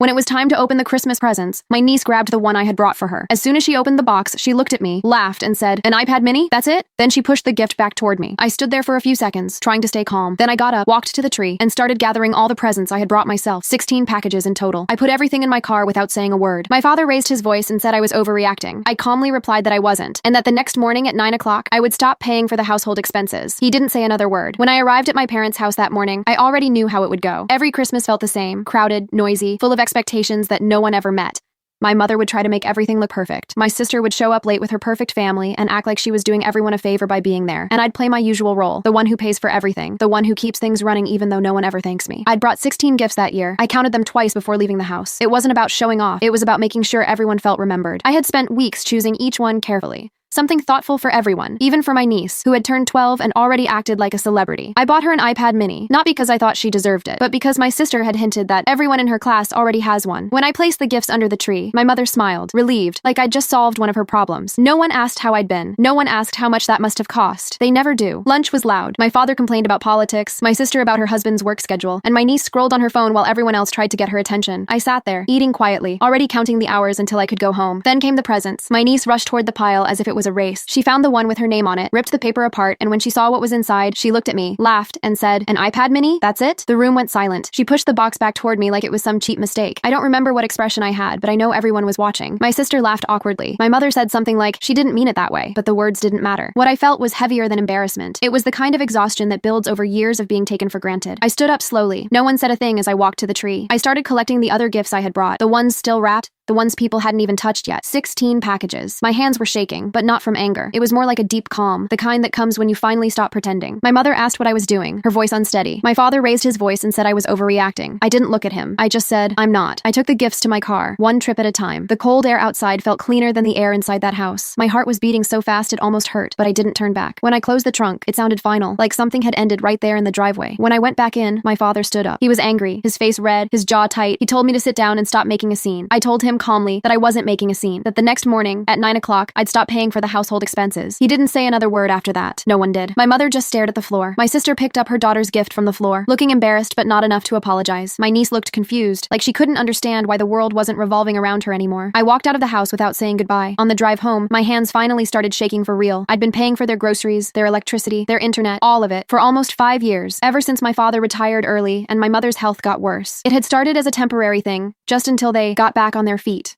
When it was time to open the Christmas presents, my niece grabbed the one I had brought for her. As soon as she opened the box, she looked at me, laughed, and said, "An iPad mini? That's it?" Then she pushed the gift back toward me. I stood there for a few seconds, trying to stay calm. Then I got up, walked to the tree, and started gathering all the presents I had brought myself, 16 packages in total. I put everything in my car without saying a word. My father raised his voice and said I was overreacting. I calmly replied that I wasn't, and that the next morning at 9 o'clock, I would stop paying for the household expenses. He didn't say another word. When I arrived at my parents' house that morning, I already knew how it would go. Every Christmas felt the same, crowded, noisy, full of expectations that no one ever met. My mother would try to make everything look perfect. My sister would show up late with her perfect family and act like she was doing everyone a favor by being there. And I'd play my usual role, the one who pays for everything, the one who keeps things running even though no one ever thanks me. I'd brought 16 gifts that year. I counted them twice before leaving the house. It wasn't about showing off. It was about making sure everyone felt remembered. I had spent weeks choosing each one carefully. Something thoughtful for everyone, even for my niece, who had turned 12 and already acted like a celebrity. I bought her an iPad mini, not because I thought she deserved it, but because my sister had hinted that everyone in her class already has one. When I placed the gifts under the tree, my mother smiled, relieved, like I'd just solved one of her problems. No one asked how I'd been. No one asked how much that must have cost. They never do. Lunch was loud. My father complained about politics, my sister about her husband's work schedule, and my niece scrolled on her phone while everyone else tried to get her attention. I sat there, eating quietly, already counting the hours until I could go home. Then came the presents. My niece rushed toward the pile as if it was a race. She found the one with her name on it, ripped the paper apart, and when she saw what was inside, she looked at me, laughed, and said, "An iPad mini? That's it?" The room went silent. She pushed the box back toward me like it was some cheap mistake. I don't remember what expression I had, but I know everyone was watching. My sister laughed awkwardly. My mother said something like, she didn't mean it that way, but the words didn't matter. What I felt was heavier than embarrassment. It was the kind of exhaustion that builds over years of being taken for granted. I stood up slowly. No one said a thing as I walked to the tree. I started collecting the other gifts I had brought, the ones still wrapped, the ones people hadn't even touched yet. 16 packages. My hands were shaking, but not from anger. It was more like a deep calm, the kind that comes when you finally stop pretending. My mother asked what I was doing, her voice unsteady. My father raised his voice and said I was overreacting. I didn't look at him. I just said, "I'm not." I took the gifts to my car, one trip at a time. The cold air outside felt cleaner than the air inside that house. My heart was beating so fast it almost hurt, but I didn't turn back. When I closed the trunk, it sounded final, like something had ended right there in the driveway. When I went back in, my father stood up. He was angry, his face red, his jaw tight. He told me to sit down and stop making a scene. I told him calmly that I wasn't making a scene, that the next morning, at 9 o'clock, I'd stop paying for the household expenses. He didn't say another word after that. No one did. My mother just stared at the floor. My sister picked up her daughter's gift from the floor, looking embarrassed but not enough to apologize. My niece looked confused, like she couldn't understand why the world wasn't revolving around her anymore. I walked out of the house without saying goodbye. On the drive home, my hands finally started shaking for real. I'd been paying for their groceries, their electricity, their internet, all of it, for almost 5 years, ever since my father retired early and my mother's health got worse. It had started as a temporary thing, just until they got back on their feet.